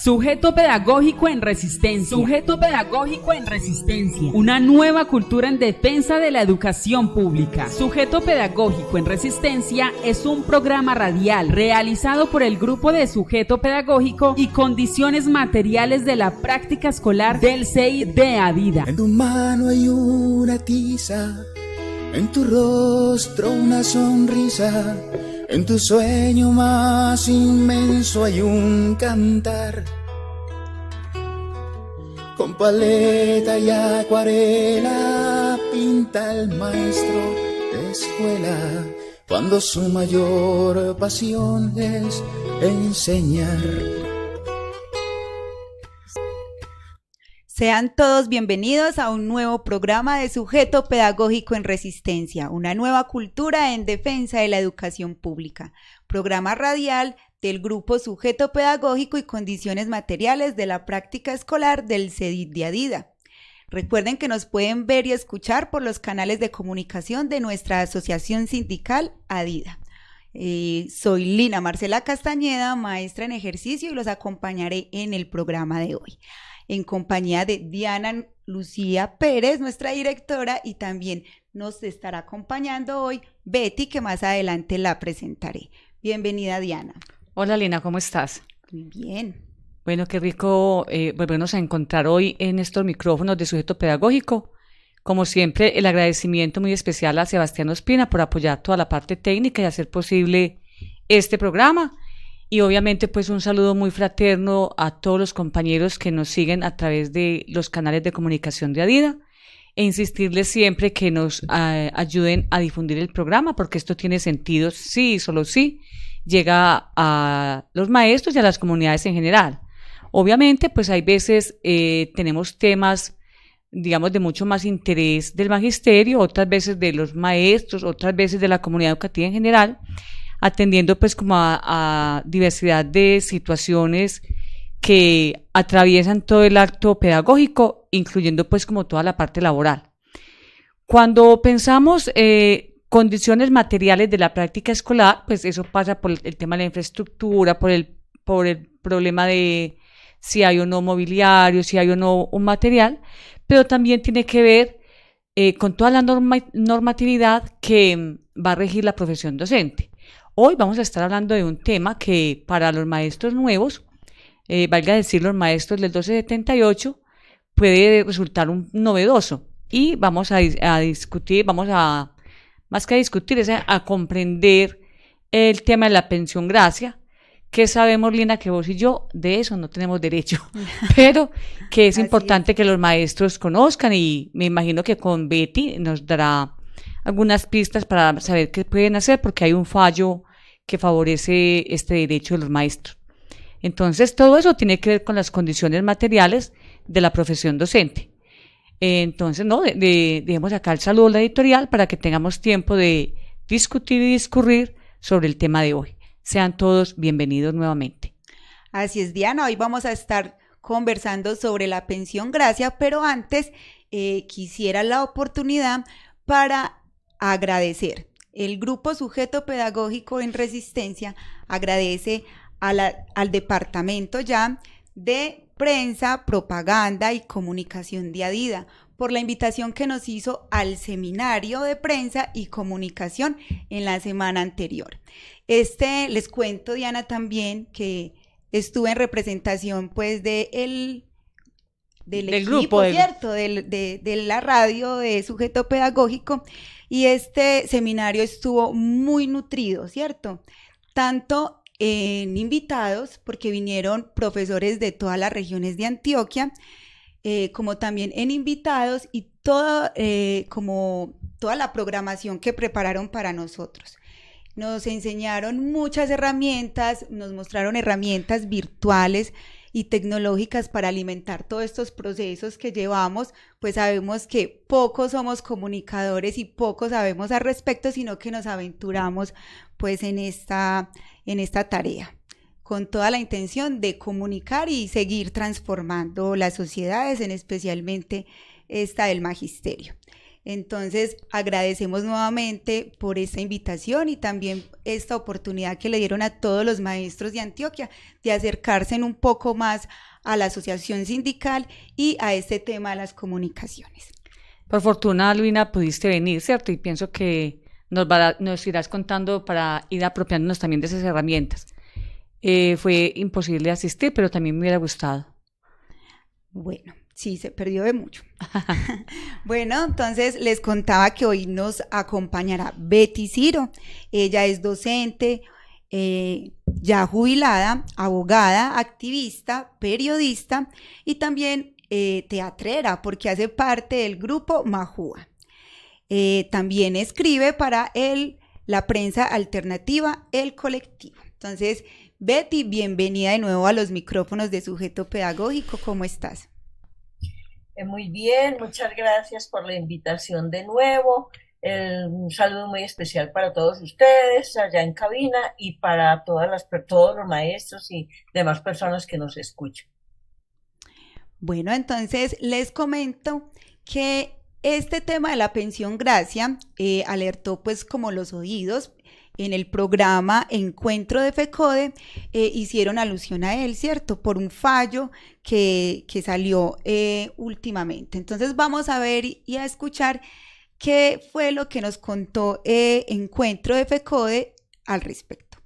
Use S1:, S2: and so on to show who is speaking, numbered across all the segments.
S1: Sujeto pedagógico en resistencia. Sujeto pedagógico en resistencia. Una nueva cultura en defensa de la educación pública. Sujeto pedagógico en resistencia es un programa radial realizado por el Grupo de Sujeto Pedagógico y Condiciones Materiales de la Práctica Escolar del CEID de Adida.
S2: En tu mano hay una tiza, en tu rostro una sonrisa, en tu sueño más inmenso hay un cantar. Con paleta y acuarela pinta el maestro de escuela, cuando su mayor pasión es enseñar.
S3: Sean todos bienvenidos a un nuevo programa de Sujeto Pedagógico en Resistencia, una nueva cultura en defensa de la educación pública, programa radial del Grupo Sujeto Pedagógico y Condiciones Materiales de la Práctica Escolar del CEID de Adida. Recuerden que nos pueden ver y escuchar por los canales de comunicación de nuestra asociación sindical Adida. Soy Lina Marcela Castañeda, maestra en ejercicio, y los acompañaré en el programa de hoy, en compañía de Diana Lucía Pérez, nuestra directora, y también nos estará acompañando hoy Betty, que más adelante la presentaré. Bienvenida, Diana.
S4: Hola, Lina, ¿cómo estás?
S3: Muy bien.
S4: Bueno, qué rico volvernos a encontrar hoy en estos micrófonos de Sujeto Pedagógico. Como siempre, el agradecimiento muy especial a Sebastián Ospina por apoyar toda la parte técnica y hacer posible este programa. Y obviamente pues un saludo muy fraterno a todos los compañeros que nos siguen a través de los canales de comunicación de Adida, e insistirles siempre que nos ayuden a difundir el programa, porque esto tiene sentido sí, solo sí, llega a los maestros y a las comunidades en general. Obviamente pues hay veces tenemos temas, digamos, de mucho más interés del magisterio, otras veces de los maestros, otras veces de la comunidad educativa en general, atendiendo pues como a diversidad de situaciones que atraviesan todo el acto pedagógico, incluyendo pues como toda la parte laboral. Cuando pensamos condiciones materiales de la práctica escolar, pues eso pasa por el tema de la infraestructura, por el problema de si hay o no mobiliario, si hay o no un material, pero también tiene que ver con toda la normatividad que va a regir la profesión docente. Hoy vamos a estar hablando de un tema que para los maestros nuevos, valga decir los maestros del 1278, puede resultar un novedoso, y vamos a discutir, más que a discutir, es a comprender el tema de la pensión gracia, que sabemos, Lina, que vos y yo de eso no tenemos derecho, pero que es importante que los maestros conozcan, y me imagino que con Betty nos dará algunas pistas para saber qué pueden hacer, porque hay un fallo que favorece este derecho de los maestros. Entonces, todo eso tiene que ver con las condiciones materiales de la profesión docente. Entonces, dejemos acá el saludo a la editorial para que tengamos tiempo de discutir y discurrir sobre el tema de hoy. Sean todos bienvenidos nuevamente.
S3: Así es, Diana, hoy vamos a estar conversando sobre la pensión gracia, pero antes quisiera la oportunidad para agradecer. El Grupo Sujeto Pedagógico en Resistencia agradece al Departamento ya de Prensa, Propaganda y Comunicación de Adida por la invitación que nos hizo al seminario de prensa y comunicación en la semana anterior. Les cuento, Diana, también que estuve en representación pues del equipo, grupo, ¿cierto? De la radio de Sujeto Pedagógico, y este seminario estuvo muy nutrido, ¿cierto? Tanto en invitados, porque vinieron profesores de todas las regiones de Antioquia, como también en invitados, y como toda la programación que prepararon para nosotros. Nos enseñaron muchas herramientas, nos mostraron herramientas virtuales y tecnológicas para alimentar todos estos procesos que llevamos, pues sabemos que pocos somos comunicadores y pocos sabemos al respecto, sino que nos aventuramos pues en esta tarea, con toda la intención de comunicar y seguir transformando las sociedades, en especialmente esta del magisterio. Entonces, agradecemos nuevamente por esta invitación y también esta oportunidad que le dieron a todos los maestros de Antioquia de acercarse un poco más a la asociación sindical y a este tema de las comunicaciones.
S4: Por fortuna, Luina, pudiste venir, ¿cierto? Y pienso que nos irás contando para ir apropiándonos también de esas herramientas. Fue imposible asistir, pero también me hubiera gustado.
S3: Bueno, sí, se perdió de mucho. Bueno, entonces les contaba que hoy nos acompañará Betty Ciro. Ella es docente, ya jubilada, abogada, activista, periodista y también teatrera, porque hace parte del grupo Majúa. También escribe para la prensa alternativa El Colectivo. Entonces, Betty, bienvenida de nuevo a los micrófonos de Sujeto Pedagógico. ¿Cómo estás?
S5: Muy bien, muchas gracias por la invitación de nuevo. Un saludo muy especial para todos ustedes allá en cabina y para todos los maestros y demás personas que nos escuchan.
S3: Bueno, entonces les comento que este tema de la pensión gracia alertó pues como los oídos. En el programa Encuentro de FECODE hicieron alusión a él, ¿cierto? Por un fallo que salió últimamente. Entonces vamos a ver y a escuchar qué fue lo que nos contó Encuentro de FECODE al respecto.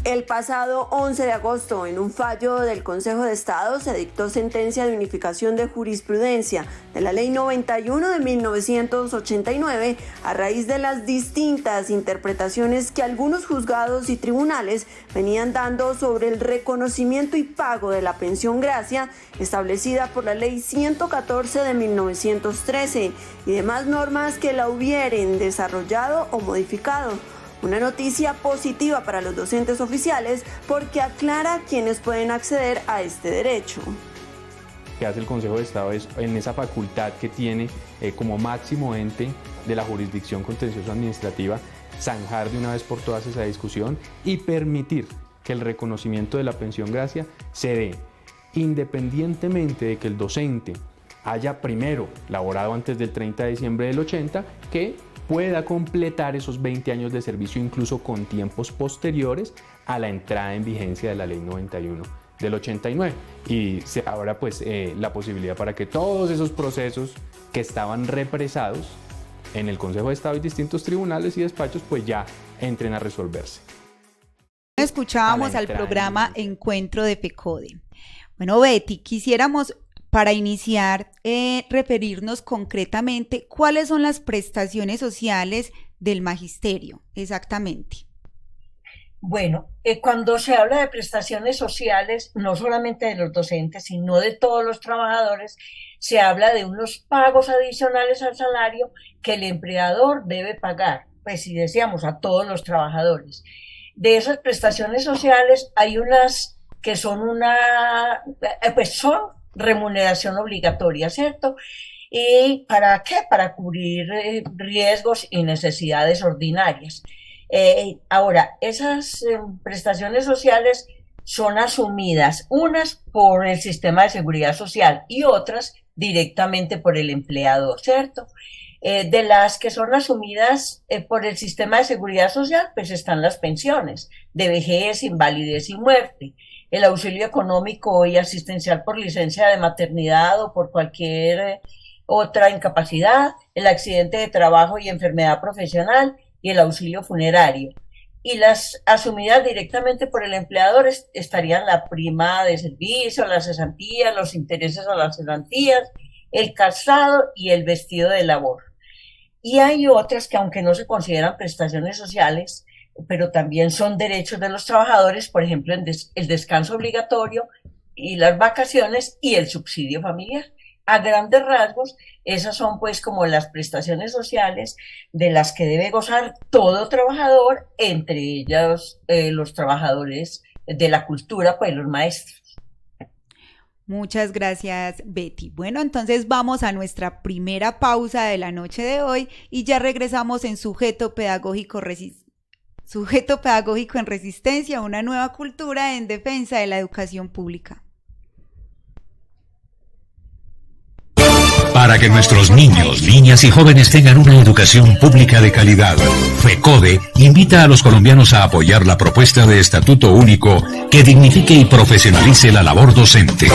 S6: El pasado 11 de agosto, en un fallo del Consejo de Estado, se dictó sentencia de unificación de jurisprudencia de la Ley 91 de 1989 a raíz de las distintas interpretaciones que algunos juzgados y tribunales venían dando sobre el reconocimiento y pago de la pensión gracia establecida por la Ley 114 de 1913 y demás normas que la hubieren desarrollado o modificado. Una noticia positiva para los docentes oficiales porque aclara quiénes pueden acceder a este derecho.
S7: Lo que hace el Consejo de Estado es, en esa facultad que tiene como máximo ente de la jurisdicción contencioso administrativa, zanjar de una vez por todas esa discusión y permitir que el reconocimiento de la pensión gracia se dé independientemente de que el docente haya primero laborado antes del 30 de diciembre del 80, que pueda completar esos 20 años de servicio incluso con tiempos posteriores a la entrada en vigencia de la Ley 91 del 89. Y se abra pues la posibilidad para que todos esos procesos que estaban represados en el Consejo de Estado y distintos tribunales y despachos pues ya entren a resolverse.
S3: Escuchábamos al programa Encuentro de FECODE. Bueno, Betty, quisiéramos para iniciar, referirnos concretamente cuáles son las prestaciones sociales del magisterio, exactamente.
S5: Bueno, cuando se habla de prestaciones sociales, no solamente de los docentes, sino de todos los trabajadores, se habla de unos pagos adicionales al salario que el empleador debe pagar, pues si decíamos a todos los trabajadores. De esas prestaciones sociales hay unas que son son remuneración obligatoria, ¿cierto? ¿Y para qué? Para cubrir riesgos y necesidades ordinarias. Ahora, esas prestaciones sociales son asumidas, unas por el sistema de seguridad social y otras directamente por el empleador, ¿cierto? De las que son asumidas por el sistema de seguridad social, pues están las pensiones de vejez, invalidez y muerte, el auxilio económico y asistencial por licencia de maternidad o por cualquier otra incapacidad, el accidente de trabajo y enfermedad profesional y el auxilio funerario. Y las asumidas directamente por el empleador estarían la prima de servicio, las cesantías, los intereses a las cesantías, el calzado y el vestido de labor. Y hay otras que, aunque no se consideran prestaciones sociales, pero también son derechos de los trabajadores, por ejemplo, el descanso obligatorio y las vacaciones y el subsidio familiar. A grandes rasgos, esas son pues como las prestaciones sociales de las que debe gozar todo trabajador, entre ellos los trabajadores de la cultura, pues los maestros.
S3: Muchas gracias, Betty. Bueno, entonces vamos a nuestra primera pausa de la noche de hoy y ya regresamos en Sujeto Pedagógico en Resistencia, una nueva cultura en defensa de la educación pública.
S8: Para que nuestros niños, niñas y jóvenes tengan una educación pública de calidad, FECODE invita a los colombianos a apoyar la propuesta de estatuto único que dignifique y profesionalice la labor docente.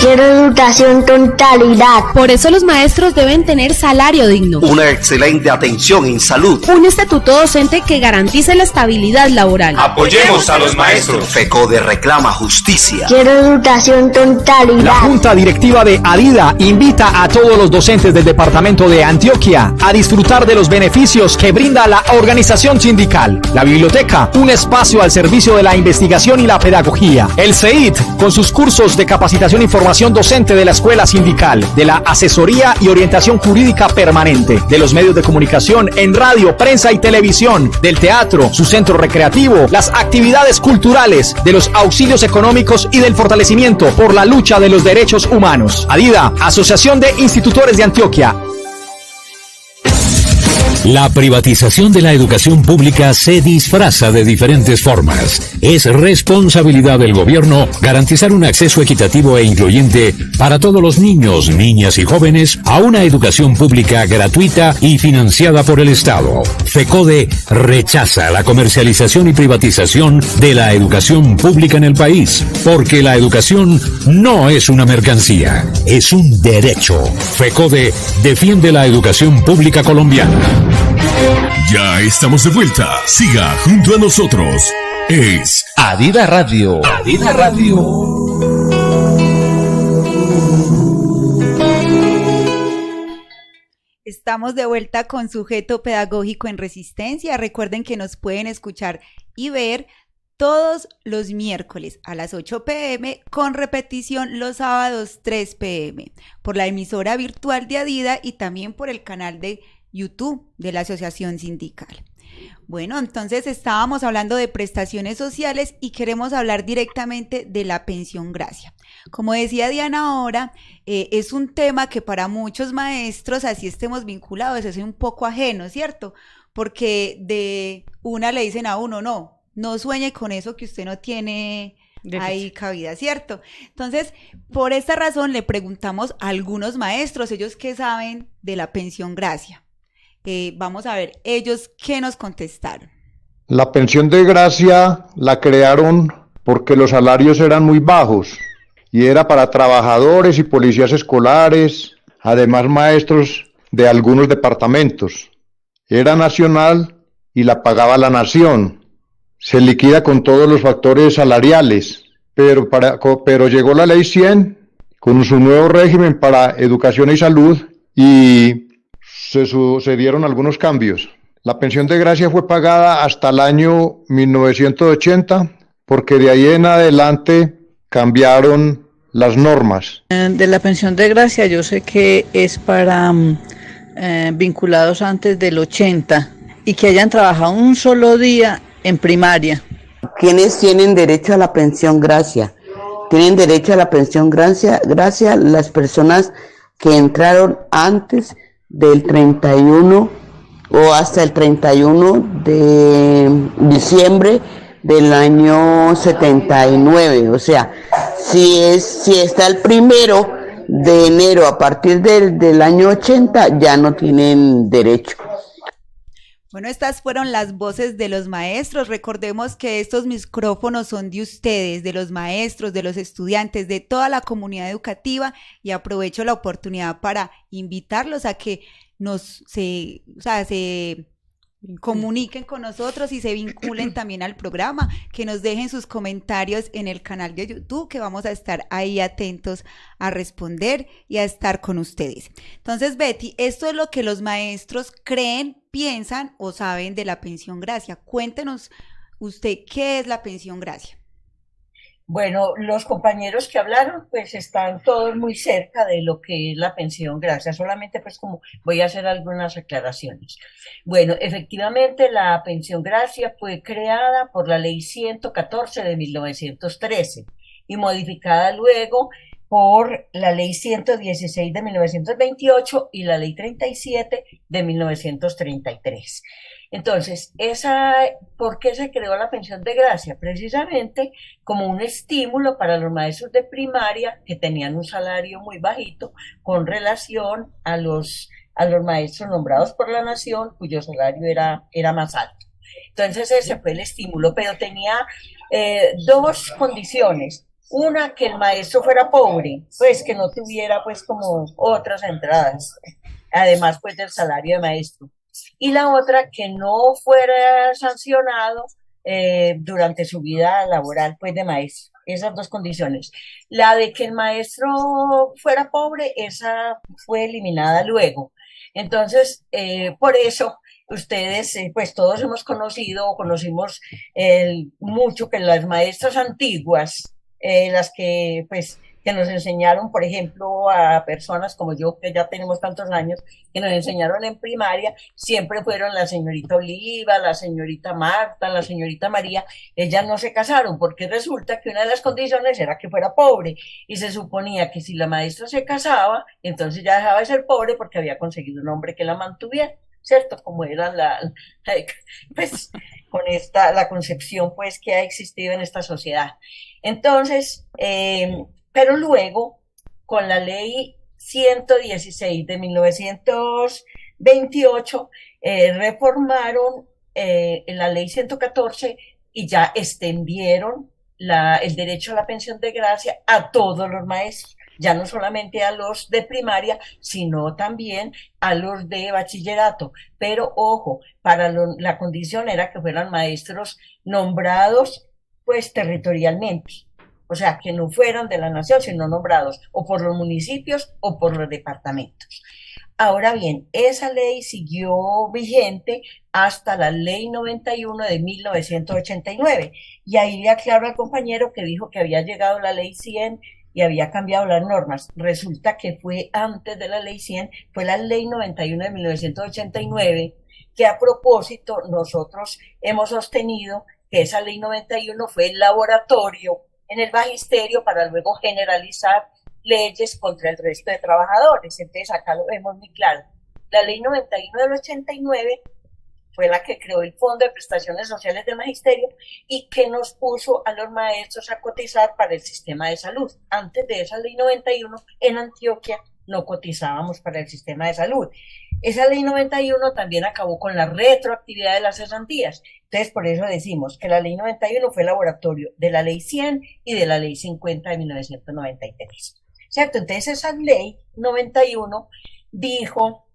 S9: Quiero educación con calidad.
S10: Por eso los maestros deben tener salario digno.
S11: Una excelente atención en salud.
S10: Un estatuto docente que garantice la estabilidad laboral.
S12: Apoyemos a los maestros.
S11: FECODE reclama justicia.
S9: Quiero educación con calidad.
S13: La Junta Directiva de ADIDA invita a todos los docentes del departamento de Antioquia a disfrutar de los beneficios que brinda la organización sindical. La biblioteca, un espacio al servicio de la investigación y la pedagogía. El CEIT, con sus cursos de capacitación y formación docente de la escuela sindical, de la asesoría y orientación jurídica permanente, de los medios de comunicación en radio, prensa y televisión, del teatro, su centro recreativo, las actividades culturales, de los auxilios económicos y del fortalecimiento por la lucha de los derechos humanos. ADIDA, Asociación de Institutores de Antioquia.
S8: La privatización de la educación pública se disfraza de diferentes formas. Es responsabilidad del gobierno garantizar un acceso equitativo e incluyente para todos los niños, niñas y jóvenes a una educación pública gratuita y financiada por el Estado. FECODE rechaza la comercialización y privatización de la educación pública en el país, porque la educación no es una mercancía, es un derecho. FECODE defiende la educación pública colombiana.
S14: Ya estamos de vuelta. Siga junto a nosotros. Es
S8: ADIDA Radio. ADIDA Radio.
S3: Estamos de vuelta con Sujeto Pedagógico en Resistencia. Recuerden que nos pueden escuchar y ver todos los miércoles a las 8 p.m. con repetición los sábados 3 p.m. por la emisora virtual de ADIDA y también por el canal de YouTube de la Asociación Sindical. Bueno, entonces estábamos hablando de prestaciones sociales y queremos hablar directamente de la pensión gracia. Como decía Diana ahora, es un tema que para muchos maestros, así estemos vinculados, es un poco ajeno, ¿cierto? Porque de una le dicen a uno, no sueñe con eso que usted no tiene ahí cabida, ¿cierto? Entonces, por esta razón le preguntamos a algunos maestros, ellos qué saben de la pensión gracia. Vamos a ver, ellos qué nos contestaron.
S15: La pensión de gracia la crearon porque los salarios eran muy bajos y era para trabajadores y policías escolares, además maestros de algunos departamentos. Era nacional y la pagaba la nación. Se liquida con todos los factores salariales, pero llegó la ley 100 con su nuevo régimen para educación y salud y se sucedieron algunos cambios. La pensión de gracia fue pagada hasta el año 1980, porque de ahí en adelante cambiaron las normas.
S16: De la pensión de gracia yo sé que es para vinculados antes del 80 y que hayan trabajado un solo día en primaria.
S17: ¿Quiénes tienen derecho a la pensión gracia? Tienen derecho a la pensión gracia las personas que entraron antes del 31 o hasta el 31 de diciembre del año 79, o sea, si está el 1 de enero a partir del año 80 ya no tienen derecho.
S3: Bueno, estas fueron las voces de los maestros. Recordemos que estos micrófonos son de ustedes, de los maestros, de los estudiantes, de toda la comunidad educativa, y aprovecho la oportunidad para invitarlos a que se comuniquen con nosotros y se vinculen también al programa, que nos dejen sus comentarios en el canal de YouTube, que vamos a estar ahí atentos a responder y a estar con ustedes. Entonces, Betty, esto es lo que los maestros creen, piensan o saben de la pensión gracia. Cuéntenos usted qué es la pensión gracia.
S5: Bueno, los compañeros que hablaron pues están todos muy cerca de lo que es la pensión gracia, solamente pues como voy a hacer algunas aclaraciones. Bueno, efectivamente la pensión gracia fue creada por la ley 114 de 1913 y modificada luego por la ley 116 de 1928 y la ley 37 de 1933. Entonces, ¿por qué se creó la pensión de gracia? Precisamente como un estímulo para los maestros de primaria que tenían un salario muy bajito con relación a los maestros nombrados por la nación cuyo salario era más alto. Entonces ese fue el estímulo, pero tenía dos condiciones. Una, que el maestro fuera pobre, pues que no tuviera pues como otras entradas, además pues del salario de maestro. Y la otra, que no fuera sancionado durante su vida laboral pues de maestro. Esas dos condiciones. La de que el maestro fuera pobre, esa fue eliminada luego. Entonces, por eso ustedes, pues todos hemos conocido o conocimos mucho que las maestras antiguas, las que pues que nos enseñaron, por ejemplo, a personas como yo, que ya tenemos tantos años, que nos enseñaron en primaria, siempre fueron la señorita Oliva, la señorita Marta, la señorita María. Ellas no se casaron porque resulta que una de las condiciones era que fuera pobre, y se suponía que si la maestra se casaba, entonces ya dejaba de ser pobre porque había conseguido un hombre que la mantuviera, ¿cierto? Como era pues, con la concepción pues que ha existido en esta sociedad. Entonces, pero luego, con la ley 116 de 1928, reformaron la ley 114 y ya extendieron el derecho a la pensión de gracia a todos los maestros, ya no solamente a los de primaria, sino también a los de bachillerato. Pero ojo, la condición era que fueran maestros nombrados pues territorialmente. O sea, que no fueran de la nación, sino nombrados o por los municipios o por los departamentos. Ahora bien, esa ley siguió vigente hasta la ley 91 de 1989. Y ahí le aclaro al compañero que dijo que había llegado la ley 100 y había cambiado las normas. Resulta que fue antes de la ley 100, fue la ley 91 de 1989, que a propósito nosotros hemos sostenido que esa ley 91 fue el laboratorio en el magisterio para luego generalizar leyes contra el resto de trabajadores. Entonces acá lo vemos muy claro. La ley 91 del 89 fue la que creó el Fondo de Prestaciones Sociales del Magisterio y que nos puso a los maestros a cotizar para el sistema de salud. Antes de esa ley 91, en Antioquia no cotizábamos para el sistema de salud. Esa ley 91 también acabó con la retroactividad de las cesantías. Entonces, por eso decimos que la ley 91 fue el laboratorio de la ley 100 y de la ley 50 de 1993. ¿Cierto? Entonces, esa ley 91 dijo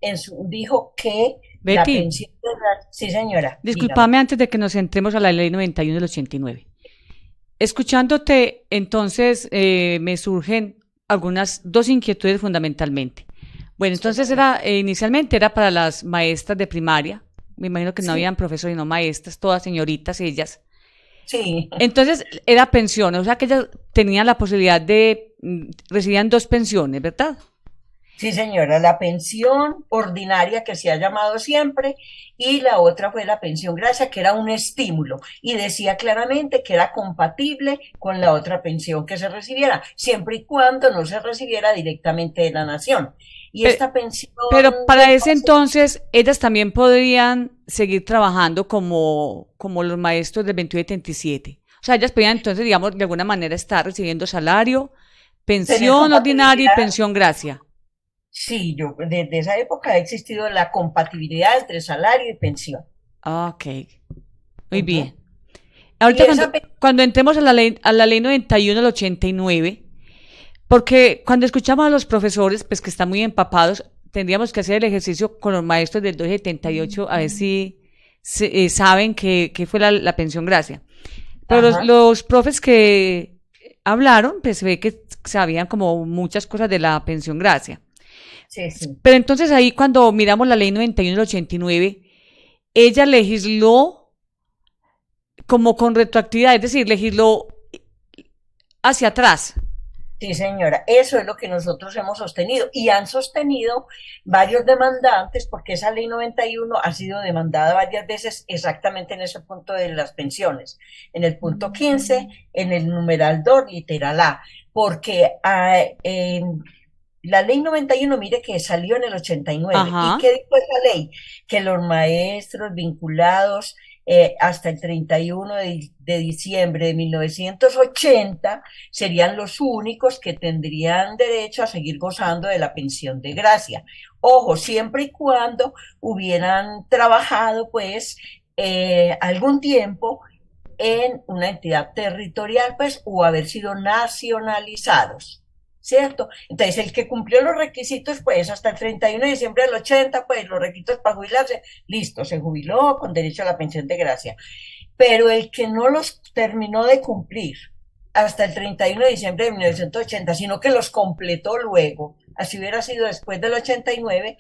S5: que
S4: Betty,
S5: la pensión de la... Sí, señora.
S4: Discúlpame,
S5: dígame.
S4: antes de que nos entremos a la ley 91 del 89. Escuchándote, entonces, me surgen dos inquietudes fundamentalmente. Bueno, entonces inicialmente era para las maestras de primaria. Me imagino que no habían profesores, sino maestras, todas señoritas ellas.
S5: Sí.
S4: Entonces era pensión, o sea que ellas tenían la posibilidad recibían dos pensiones, ¿verdad?
S5: Sí, señora, la pensión ordinaria que se ha llamado siempre, y la otra fue la pensión gracia, que era un estímulo, y decía claramente que era compatible con la otra pensión que se recibiera, siempre y cuando no se recibiera directamente de la nación. Y esta pensión...
S4: Pero para ese entonces, ellas también podrían seguir trabajando como los maestros del 21-77. O sea, ellas podían entonces, digamos, de alguna manera estar recibiendo salario, pensión ordinaria y pensión gracia.
S5: Sí, desde esa época ha existido la compatibilidad entre salario y pensión.
S4: Ok, muy bien. Ahorita cuando entremos a la ley 91 del 89, porque cuando escuchamos a los profesores, pues que están muy empapados, tendríamos que hacer el ejercicio con los maestros del 278, a ver si saben qué fue la pensión gracia. Pero los profes que hablaron, pues se ve que sabían como muchas cosas de la pensión gracia.
S5: Sí, sí.
S4: Pero entonces ahí cuando miramos la ley 91 del 89, ella legisló como con retroactividad, es decir, legisló hacia atrás.
S5: Sí, señora, eso es lo que nosotros hemos sostenido y han sostenido varios demandantes, porque esa ley 91 ha sido demandada varias veces exactamente en ese punto de las pensiones, en el punto 15, en el numeral 2, literal A, porque La ley 91, mire que salió en el 89.
S4: Ajá.
S5: ¿Y qué dijo esa ley? Que los maestros vinculados hasta el 31 de diciembre de 1980 serían los únicos que tendrían derecho a seguir gozando de la pensión de gracia. Ojo, siempre y cuando hubieran trabajado, pues, algún tiempo en una entidad territorial, pues, o haber sido nacionalizados, ¿cierto? Entonces, el que cumplió los requisitos, pues, hasta el 31 de diciembre del 80, pues, los requisitos para jubilarse, listo, se jubiló con derecho a la pensión de gracia. Pero el que no los terminó de cumplir hasta el 31 de diciembre de 1980, sino que los completó luego, así hubiera sido después del 89,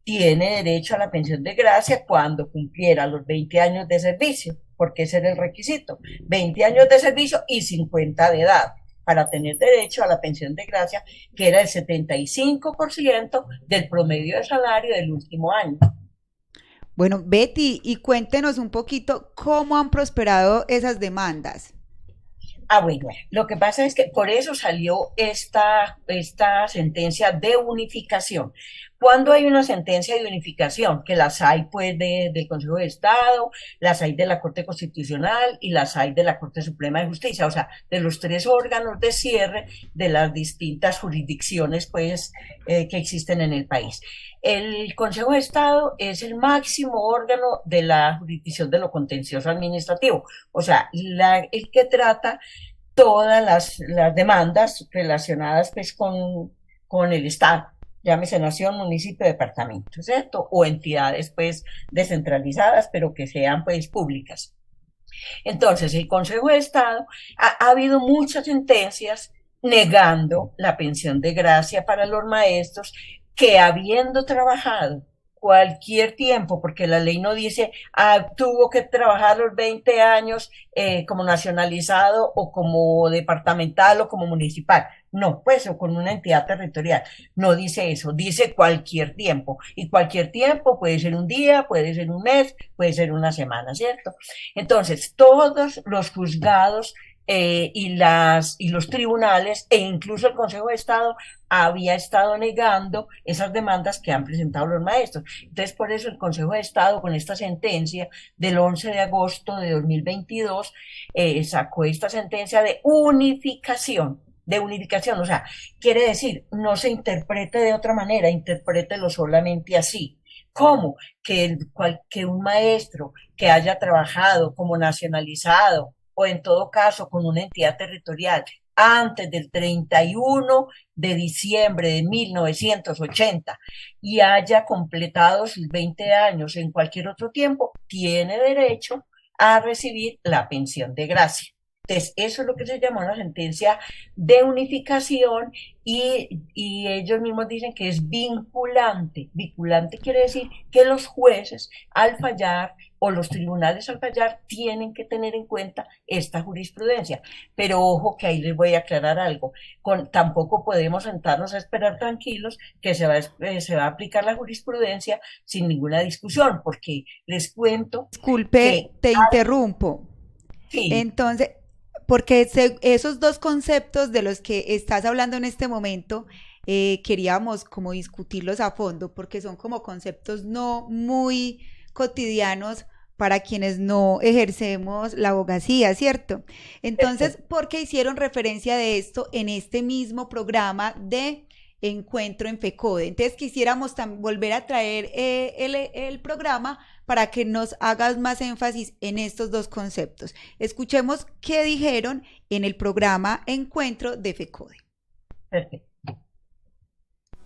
S5: tiene derecho a la pensión de gracia cuando cumpliera los 20 años de servicio, porque ese era el requisito, 20 años de servicio y 50 de edad, para tener derecho a la pensión de gracia, que era el 75% del promedio de salario del último año.
S3: Bueno, Betty, y cuéntenos un poquito cómo han prosperado esas demandas.
S5: Bueno, lo que pasa es que por eso salió esta sentencia de unificación. Cuando hay una sentencia de unificación, que las hay pues del Consejo de Estado, las hay de la Corte Constitucional y las hay de la Corte Suprema de Justicia, o sea, de los tres órganos de cierre de las distintas jurisdicciones pues que existen en el país. El Consejo de Estado es el máximo órgano de la jurisdicción de lo contencioso administrativo, o sea, el que trata todas las demandas relacionadas pues con el Estado, llámese nación, municipio, departamento, ¿cierto? O entidades pues descentralizadas, pero que sean pues públicas. Entonces, el Consejo de Estado ha habido muchas sentencias negando la pensión de gracia para los maestros que, habiendo trabajado cualquier tiempo, porque la ley no dice, tuvo que trabajar los 20 años como nacionalizado o como departamental o como municipal. No, pues, o con una entidad territorial. No dice eso, dice cualquier tiempo. Y cualquier tiempo puede ser un día, puede ser un mes, puede ser una semana, ¿cierto? Entonces, todos los juzgados y los tribunales e incluso el Consejo de Estado había estado negando esas demandas que han presentado los maestros. Entonces, por eso el Consejo de Estado, con esta sentencia del 11 de agosto de 2022, sacó esta sentencia de unificación, o sea, quiere decir, no se interprete de otra manera, interprételo solamente así. ¿Cómo? Que un maestro que haya trabajado como nacionalizado o en todo caso con una entidad territorial antes del 31 de diciembre de 1980 y haya completado sus 20 años en cualquier otro tiempo, tiene derecho a recibir la pensión de gracia. Entonces, eso es lo que se llama una sentencia de unificación y ellos mismos dicen que es vinculante. Vinculante quiere decir que los jueces al fallar o los tribunales al fallar tienen que tener en cuenta esta jurisprudencia. Pero ojo que ahí les voy a aclarar algo. Tampoco podemos sentarnos a esperar tranquilos que se va a aplicar la jurisprudencia sin ninguna discusión, porque les cuento...
S3: Disculpe, te interrumpo.
S5: Sí.
S3: Entonces... porque esos dos conceptos de los que estás hablando en este momento, queríamos como discutirlos a fondo, porque son como conceptos no muy cotidianos para quienes no ejercemos la abogacía, ¿cierto? Entonces, ¿por qué hicieron referencia de esto en este mismo programa de encuentro en FECODE? Entonces, quisiéramos volver a traer el programa para que nos hagas más énfasis en estos dos conceptos. Escuchemos qué dijeron en el programa Encuentro de FECODE.
S5: Perfecto.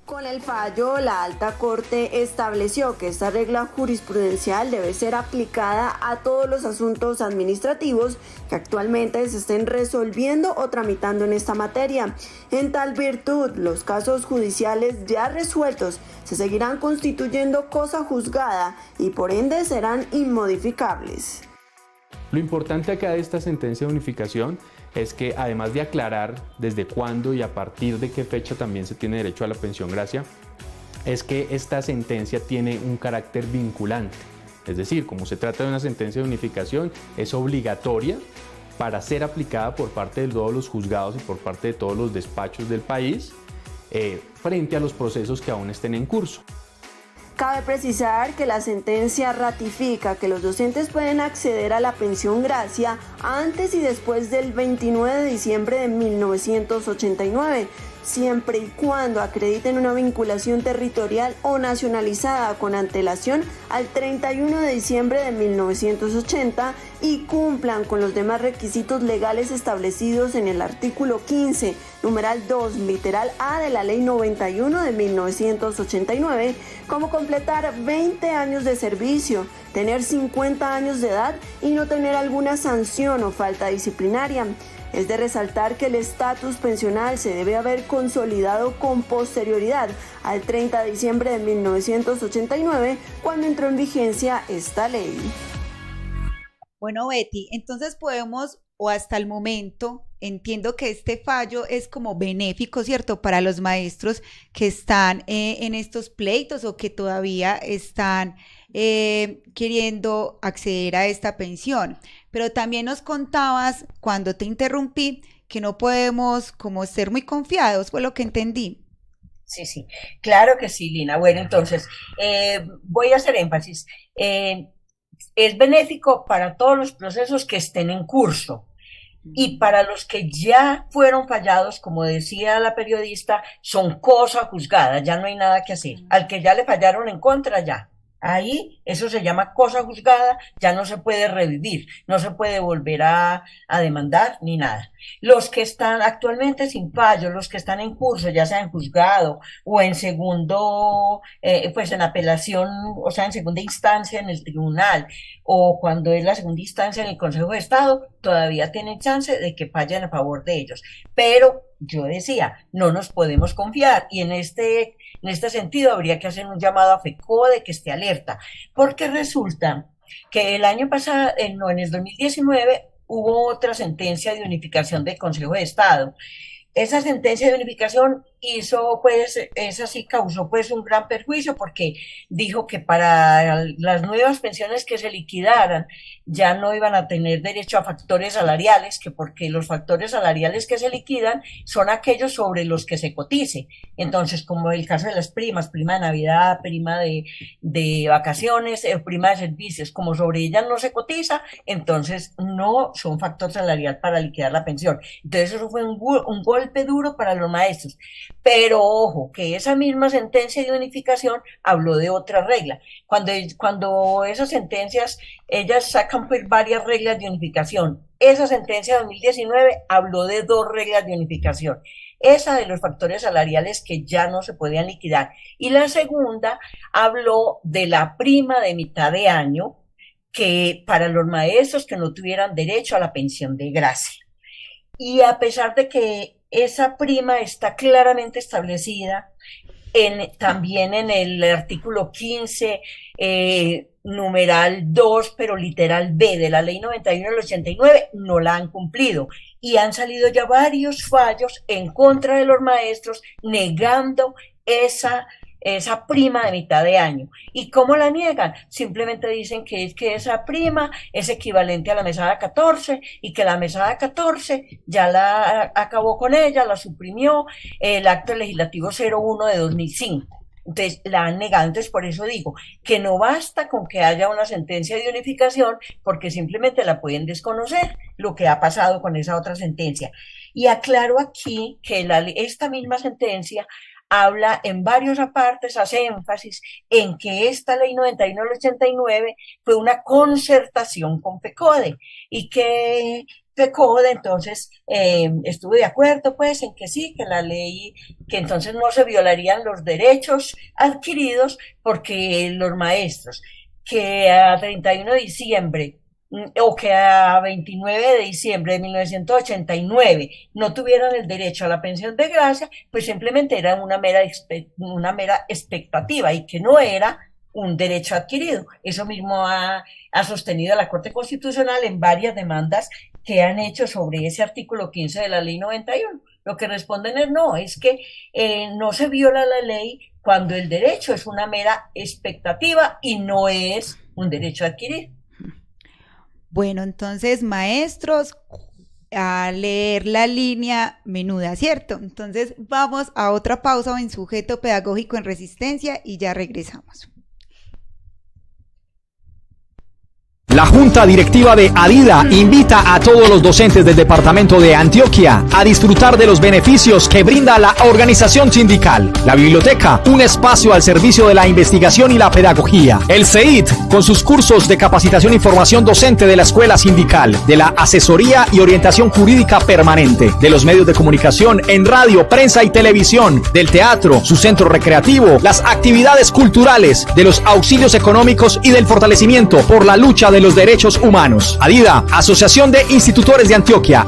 S6: Con el fallo, la Alta Corte estableció que esta regla jurisprudencial debe ser aplicada a todos los asuntos administrativos que actualmente se estén resolviendo o tramitando en esta materia. En tal virtud, los casos judiciales ya resueltos se seguirán constituyendo cosa juzgada y por ende serán inmodificables.
S7: Lo importante acá de esta sentencia de unificación es que, además de aclarar desde cuándo y a partir de qué fecha también se tiene derecho a la pensión gracia, es que esta sentencia tiene un carácter vinculante. Es decir, como se trata de una sentencia de unificación, es obligatoria para ser aplicada por parte de todos los juzgados y por parte de todos los despachos del país frente a los procesos que aún estén en curso.
S6: Cabe precisar que la sentencia ratifica que los docentes pueden acceder a la pensión gracia antes y después del 29 de diciembre de 1989, siempre y cuando acrediten una vinculación territorial o nacionalizada con antelación al 31 de diciembre de 1980 y cumplan con los demás requisitos legales establecidos en el artículo 15, numeral 2, literal A de la Ley 91 de 1989, como completar 20 años de servicio, tener 50 años de edad y no tener alguna sanción o falta disciplinaria. Es de resaltar que el estatus pensional se debe haber consolidado con posterioridad al 30 de diciembre de 1989, cuando entró en vigencia esta ley.
S3: Bueno, Betty, entonces podemos, o hasta el momento, entiendo que este fallo es como benéfico, ¿cierto?, para los maestros que están en estos pleitos o que todavía están queriendo acceder a esta pensión. Pero también nos contabas, cuando te interrumpí, que no podemos como ser muy confiados, fue lo que entendí.
S5: Sí, claro que sí, Lina. Bueno, entonces, voy a hacer énfasis. Es benéfico para todos los procesos que estén en curso. Y para los que ya fueron fallados, como decía la periodista, son cosa juzgada, ya no hay nada que hacer. Al que ya le fallaron en contra, ya. Ahí eso se llama cosa juzgada, ya no se puede revivir, no se puede volver a demandar ni nada. Los que están actualmente sin fallo, los que están en curso, ya sea en juzgado o en segundo, pues en apelación, o sea, en segunda instancia en el tribunal, o cuando es la segunda instancia en el Consejo de Estado, todavía tienen chance de que fallen a favor de ellos. Pero yo decía, no nos podemos confiar, y en este sentido habría que hacer un llamado a FECODE que esté alerta, porque resulta que el año pasado, en el 2019, hubo otra sentencia de unificación del Consejo de Estado. Esa sentencia de unificación causó pues un gran perjuicio, porque dijo que para las nuevas pensiones que se liquidaran ya no iban a tener derecho a factores salariales, que porque los factores salariales que se liquidan son aquellos sobre los que se cotice. Entonces, como el caso de las primas, prima de Navidad, prima de vacaciones, prima de servicios, como sobre ellas no se cotiza, entonces no son factor salarial para liquidar la pensión. Entonces eso fue un golpe duro para los maestros. Pero ojo, que esa misma sentencia de unificación habló de otra regla. Cuando esas sentencias, ellas sacan pues varias reglas de unificación. Esa sentencia de 2019 habló de 2 reglas de unificación. Esa de los factores salariales que ya no se podían liquidar. Y la segunda habló de la prima de mitad de año, que para los maestros que no tuvieran derecho a la pensión de gracia. Y a pesar de que esa prima está claramente establecida también en el artículo 15, numeral 2, pero literal B de la Ley 91 del 89, no la han cumplido. Y han salido ya varios fallos en contra de los maestros negando esa prima de mitad de año. ¿Y cómo la niegan? Simplemente dicen que esa prima es equivalente a la mesada 14 y que la mesada 14 ya la acabó con ella, la suprimió el acto legislativo 01 de 2005. Entonces la han negado. Entonces por eso digo que no basta con que haya una sentencia de unificación, porque simplemente la pueden desconocer, lo que ha pasado con esa otra sentencia. Y aclaro aquí que esta misma sentencia habla en varios apartes, hace énfasis en que esta Ley 91 del 89 fue una concertación con FECODE, y que FECODE entonces estuvo de acuerdo pues en que sí, que la ley, que entonces no se violarían los derechos adquiridos, porque los maestros que a 31 de diciembre o que a 29 de diciembre de 1989 no tuvieran el derecho a la pensión de gracia, pues simplemente era una mera expectativa, y que no era un derecho adquirido. Eso mismo ha sostenido la Corte Constitucional en varias demandas que han hecho sobre ese artículo 15 de la Ley 91. Lo que responden es no, es que no se viola la ley cuando el derecho es una mera expectativa y no es un derecho adquirido.
S3: Bueno, entonces, maestros, a leer la línea menuda, ¿cierto? Entonces vamos a otra pausa en Sujeto Pedagógico en Resistencia y ya regresamos.
S13: La Junta Directiva de Adida invita a todos los docentes del departamento de Antioquia a disfrutar de los beneficios que brinda la organización sindical. La biblioteca, un espacio al servicio de la investigación y la pedagogía. El CEIT, con sus cursos de capacitación y formación docente de la escuela sindical, de la asesoría y orientación jurídica permanente, de los medios de comunicación en radio, prensa y televisión, del teatro, su centro recreativo, las actividades culturales, de los auxilios económicos y del fortalecimiento por la lucha de los derechos humanos. ADIDA, Asociación de Institutores de Antioquia.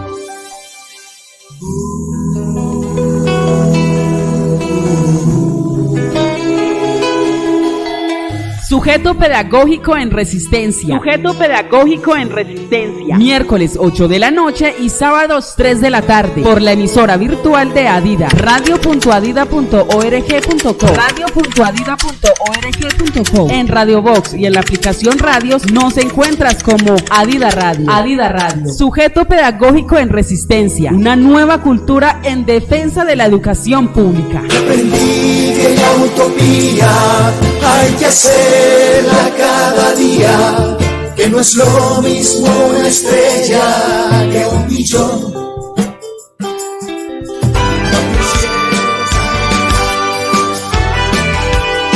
S1: Sujeto pedagógico en resistencia. Sujeto pedagógico en resistencia. Miércoles 8 de la noche y sábados 3 de la tarde. Por la emisora virtual de Adida. Radio.adida.org.co. Radio.adida.org.co. En Radio Box y en la aplicación Radios nos encuentras como Adida Radio. Adida Radio. Sujeto pedagógico en resistencia. Una nueva cultura en defensa de la educación pública.
S2: Aprendí que la utopía hay que hacerla cada día, que no es lo mismo una estrella que un millón.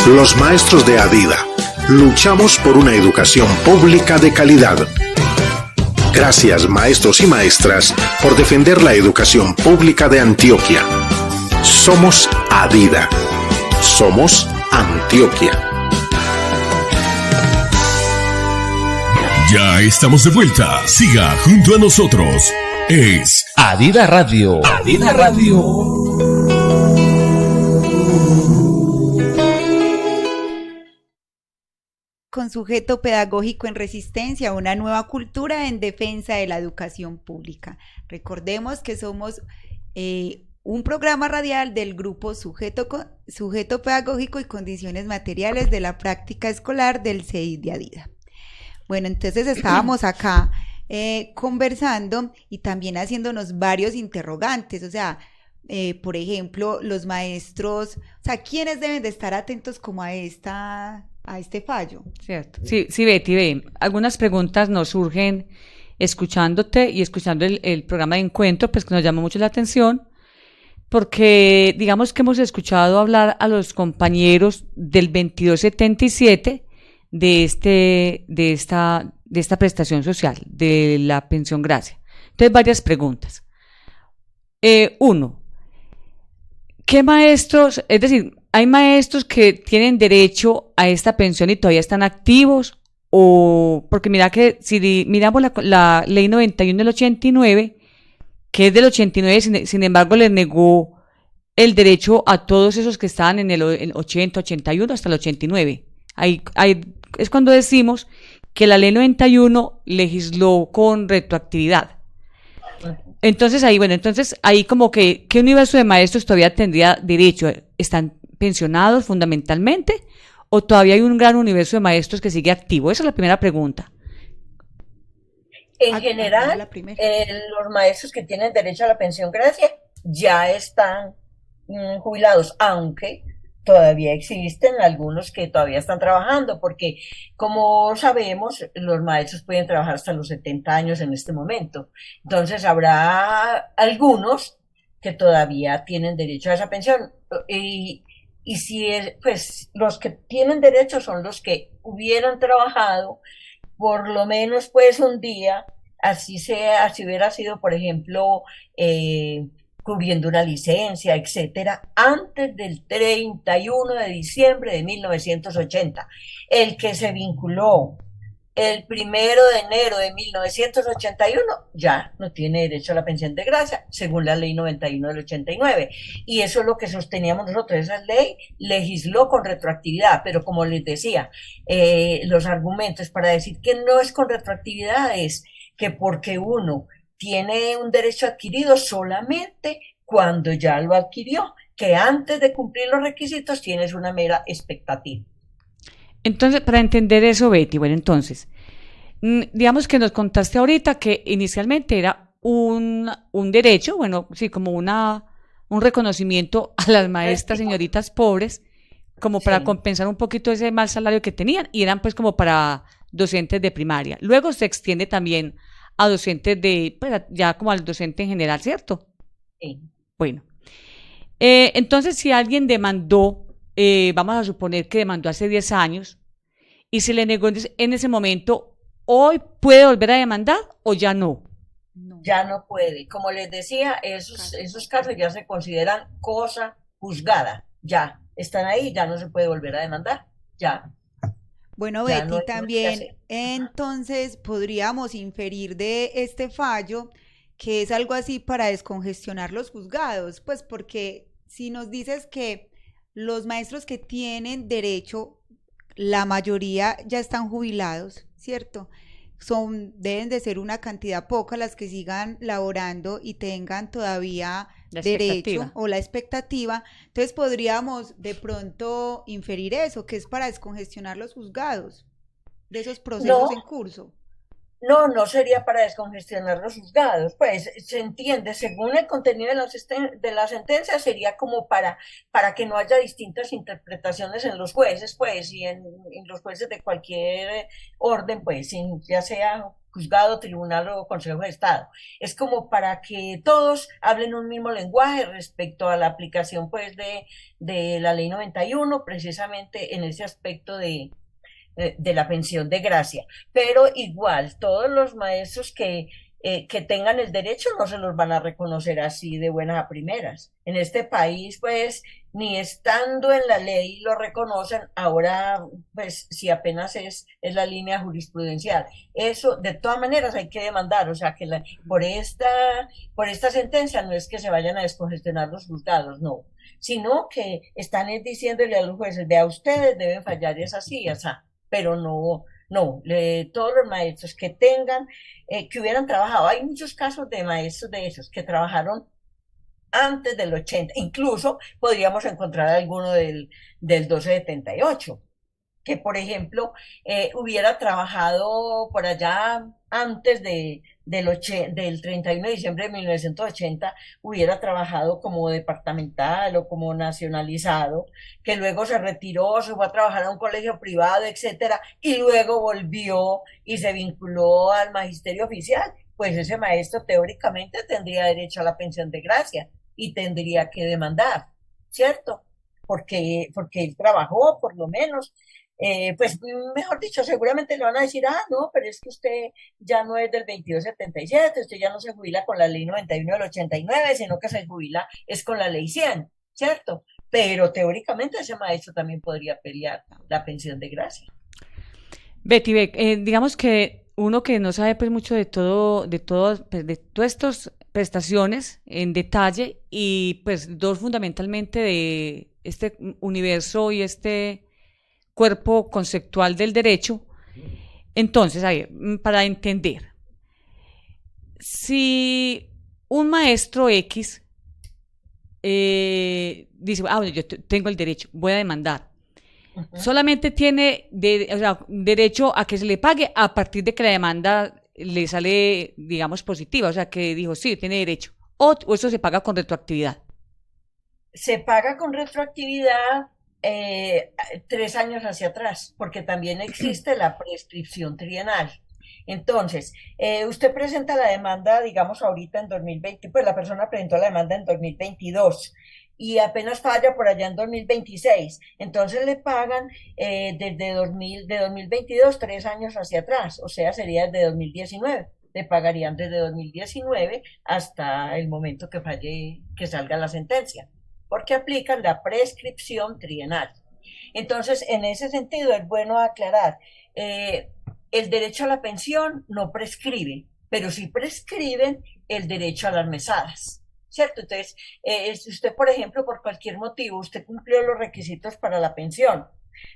S18: Los maestros de Adida luchamos por una educación pública de calidad. Gracias, maestros y maestras, por defender la educación pública de Antioquia. Somos Adida. Somos Antioquia.
S14: Ya estamos de vuelta. Siga junto a nosotros. Es
S8: Adida Radio. Adida Radio.
S3: Con Sujeto Pedagógico en Resistencia, una nueva cultura en defensa de la educación pública. Recordemos que somos un programa radial del grupo Sujeto Pedagógico y Condiciones Materiales de la Práctica Escolar del CEIT de Adida. Bueno, entonces estábamos acá conversando y también haciéndonos varios interrogantes, o sea, por ejemplo, los maestros, o sea, ¿quiénes deben de estar atentos como a este fallo?
S4: Cierto. Sí, Betty, ve, algunas preguntas nos surgen escuchándote y escuchando el programa de encuentro, pues que nos llama mucho la atención, porque digamos que hemos escuchado hablar a los compañeros del 2277 de esta prestación social, de la pensión gracia. Entonces, varias preguntas. Uno, ¿qué maestros, es decir, hay maestros que tienen derecho a esta pensión y todavía están activos? O, porque mira que si miramos la ley 91 del 89, que es del 89, sin embargo, le negó el derecho a todos esos que estaban en el 80, 81 hasta el 89. Es cuando decimos que la ley 91 legisló con retroactividad. Entonces ahí como que, ¿qué universo de maestros todavía tendría derecho? ¿Están pensionados fundamentalmente? ¿O todavía hay un gran universo de maestros que sigue activo? Esa es la primera pregunta.
S5: En general, los maestros que tienen derecho a la pensión gracia ya están jubilados, aunque todavía existen algunos que todavía están trabajando, porque como sabemos, los maestros pueden trabajar hasta los 70 años en este momento. Entonces habrá algunos que todavía tienen derecho a esa pensión. Y si pues los que tienen derecho son los que hubieran trabajado por lo menos pues un día, así hubiera sido, por ejemplo, cubriendo una licencia, etcétera, antes del 31 de diciembre de 1980. El que se vinculó el 1 de enero de 1981 ya no tiene derecho a la pensión de gracia, según la ley 91 del 89. Y eso es lo que sosteníamos nosotros. Esa ley legisló con retroactividad, pero como les decía, los argumentos para decir que no es con retroactividad es que porque uno tiene un derecho adquirido solamente cuando ya lo adquirió, que antes de cumplir los requisitos tienes una mera expectativa.
S4: Entonces, para entender eso, Betty, bueno, entonces, digamos que nos contaste ahorita que inicialmente era un derecho, bueno, sí, como un reconocimiento a las maestras, señoritas pobres, como para compensar un poquito ese mal salario que tenían, y eran pues como para docentes de primaria. Luego se extiende también a docentes pues ya como al docente en general, ¿cierto?
S5: Sí.
S4: Bueno, entonces si alguien demandó, vamos a suponer que demandó hace 10 años, y se le negó en ese momento, ¿hoy puede volver a demandar o ya no?
S5: Ya no puede. Como les decía, esos casos ya se consideran cosa juzgada. Ya están ahí, ya no se puede volver a demandar. Ya.
S3: Bueno,
S5: Ya
S3: Betty,
S5: no hay
S3: también entonces podríamos inferir de este fallo que es algo así para descongestionar los juzgados, pues porque si nos dices que los maestros que tienen derecho, la mayoría ya están jubilados, ¿cierto? Deben de ser una cantidad poca las que sigan laborando y tengan todavía derecho o la expectativa. Entonces podríamos de pronto inferir eso, que es para descongestionar los juzgados de esos procesos en curso.
S5: No sería para descongestionar los juzgados, pues se entiende, según el contenido de la sentencia, sería como para que no haya distintas interpretaciones en los jueces, pues, y en los jueces de cualquier orden, pues, ya sea juzgado, tribunal o Consejo de Estado. Es como para que todos hablen un mismo lenguaje respecto a la aplicación, pues, de la Ley 91, precisamente en ese aspecto de la pensión de gracia, pero igual todos los maestros que tengan el derecho no se los van a reconocer así de buenas a primeras. En este país, pues, ni estando en la ley lo reconocen, ahora, pues, si apenas es la línea jurisprudencial. Eso, de todas maneras, hay que demandar, o sea, que por esta sentencia no es que se vayan a descongestionar los juzgados, no, sino que están diciéndole a los jueces, vea, ustedes deben fallar, es así, pero no, todos los maestros que tengan, que hubieran trabajado, hay muchos casos de maestros de esos que trabajaron antes del 80, incluso podríamos encontrar alguno del 1278, que por ejemplo hubiera trabajado por allá antes del 31 de diciembre de 1980, hubiera trabajado como departamental o como nacionalizado, que luego se retiró, se fue a trabajar a un colegio privado, etcétera, y luego volvió y se vinculó al magisterio oficial. Pues ese maestro teóricamente tendría derecho a la pensión de gracia y tendría que demandar, ¿cierto? Porque él trabajó, por lo menos. Pues mejor dicho, seguramente le van a decir, no, pero es que usted ya no es del 2277, usted ya no se jubila con la ley 91 del 89, sino que se jubila es con la ley 100, ¿cierto? Pero teóricamente ese maestro también podría pelear la pensión de gracia.
S4: Betty, digamos que uno que no sabe pues mucho de todas estas prestaciones en detalle, y pues dos fundamentalmente de este universo y este cuerpo conceptual del derecho. Entonces, para entender, si un maestro X dice, bueno, yo tengo el derecho, voy a demandar, solamente tiene derecho a que se le pague a partir de que la demanda le sale, digamos, positiva, o sea, que dijo, sí, tiene derecho, o eso se paga con retroactividad.
S5: Se paga con retroactividad 3 años hacia atrás, porque también existe la prescripción trienal. Entonces, usted presenta la demanda, digamos, ahorita en 2020, pues la persona presentó la demanda en 2022 y apenas falla por allá en 2026. Entonces le pagan de 2022 3 años hacia atrás, o sea, sería desde 2019. Le pagarían desde 2019 hasta el momento que falle, que salga la sentencia, porque aplican la prescripción trienal. Entonces, en ese sentido, es bueno aclarar, el derecho a la pensión no prescribe, pero sí prescriben el derecho a las mesadas, ¿cierto? Entonces, si usted, por ejemplo, por cualquier motivo, usted cumplió los requisitos para la pensión,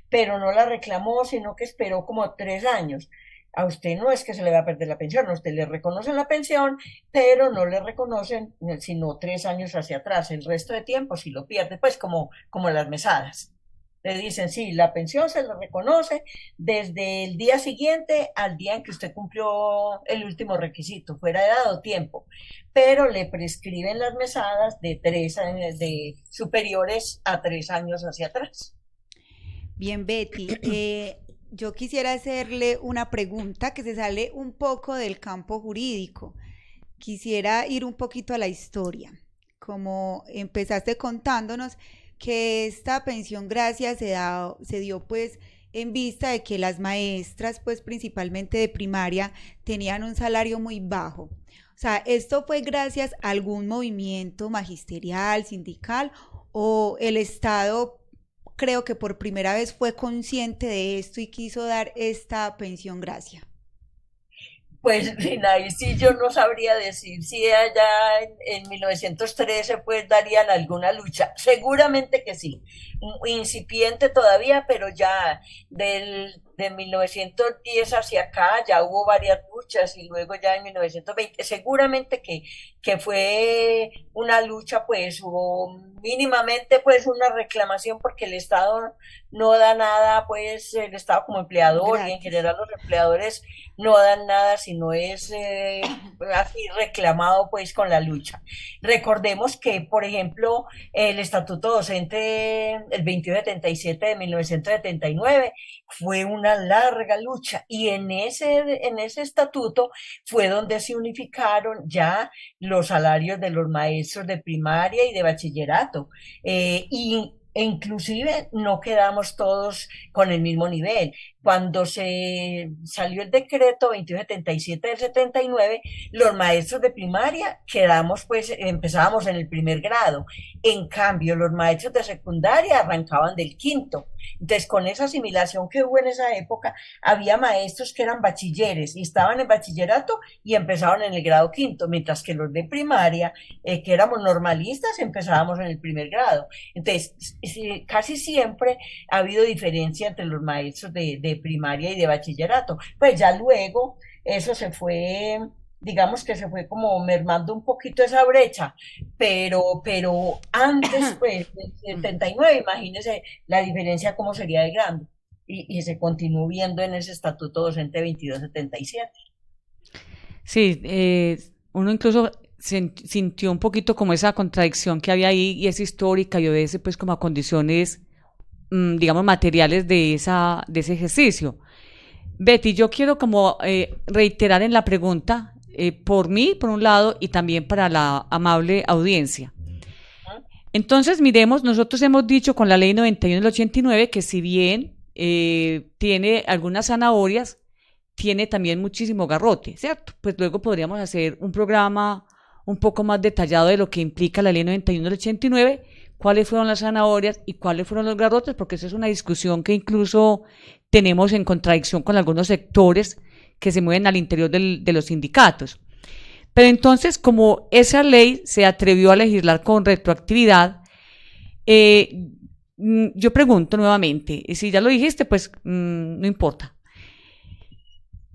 S5: pero no la reclamó, sino que esperó como 3 años, a usted no es que se le va a perder la pensión, a usted le reconocen la pensión, pero no le reconocen sino 3 años hacia atrás, el resto de tiempo si lo pierde, pues como las mesadas. Le dicen, sí, la pensión se le reconoce desde el día siguiente al día en que usted cumplió el último requisito, fuera de dado tiempo, pero le prescriben las mesadas de 3 años, de superiores a 3 años hacia atrás.
S3: Bien, Betty, yo quisiera hacerle una pregunta que se sale un poco del campo jurídico. Quisiera ir un poquito a la historia. Como empezaste contándonos que esta pensión gracia se dio pues en vista de que las maestras pues principalmente de primaria tenían un salario muy bajo. O sea, ¿esto fue gracias a algún movimiento magisterial, sindical, o el Estado creo que por primera vez fue consciente de esto y quiso dar esta pensión gracia?
S5: Pues ahí sí yo no sabría decir si allá en 1913 pues darían alguna lucha. Seguramente que sí, incipiente todavía, pero ya de 1910 hacia acá ya hubo varias luchas y luego ya en 1920 seguramente que fue una lucha pues o mínimamente pues una reclamación porque el Estado no da nada, pues el Estado como empleador
S3: Gracias.
S5: y en general los empleadores no dan nada si no es así reclamado pues con la lucha. Recordemos que, por ejemplo, el Estatuto Docente, el 2177 de 1979, fue una larga lucha y en ese estatuto fue donde se unificaron ya los salarios de los maestros de primaria y de bachillerato. E inclusive no quedamos todos con el mismo nivel. Cuando se salió el decreto 2177 del 79, los maestros de primaria quedamos, pues, empezábamos en el primer grado. En cambio, los maestros de secundaria arrancaban del quinto. Entonces, con esa asimilación que hubo en esa época, había maestros que eran bachilleres y estaban en bachillerato y empezaban en el grado quinto, mientras que los de primaria, que éramos normalistas, empezábamos en el primer grado. Entonces, casi siempre ha habido diferencia entre los maestros de primaria y de bachillerato. Pues ya luego eso se fue, digamos que se fue como mermando un poquito esa brecha, pero antes, pues, del 79, imagínense la diferencia cómo sería de grande. Y se continuó viendo en ese Estatuto Docente 2277.
S4: Sí, uno incluso sintió un poquito como esa contradicción que había ahí y es histórica y obedece pues como a condiciones, digamos, materiales de ese ejercicio. Betty, yo quiero como reiterar en la pregunta, por mí, por un lado, y también para la amable audiencia. Entonces, miremos, nosotros hemos dicho con la ley 91 del 89 que si bien tiene algunas zanahorias, tiene también muchísimo garrote, ¿cierto? Pues luego podríamos hacer un programa un poco más detallado de lo que implica la ley 91 del 89, cuáles fueron las zanahorias y cuáles fueron los garrotes, porque esa es una discusión que incluso tenemos en contradicción con algunos sectores que se mueven al interior de los sindicatos. Pero entonces, como esa ley se atrevió a legislar con retroactividad, yo pregunto nuevamente, y si ya lo dijiste, pues no importa.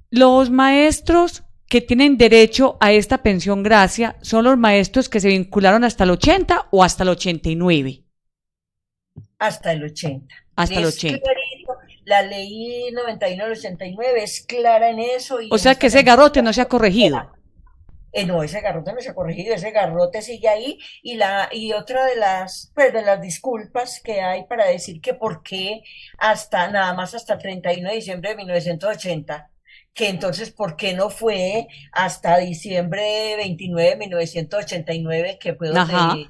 S4: Los maestros que tienen derecho a esta pensión gracia son los maestros que se vincularon hasta el 80 o hasta el 89.
S5: Hasta el 80.
S4: Hasta el 80.
S5: Clarito, la ley 91 del 89 es clara en eso. Y
S4: o sea que ese garrote no se ha corregido.
S5: No, ese garrote no se ha corregido, ese garrote sigue ahí y otra de las disculpas que hay para decir que por qué nada más hasta el 31 de diciembre de 1980, que entonces por qué no fue hasta diciembre 29 de 1989, que fue donde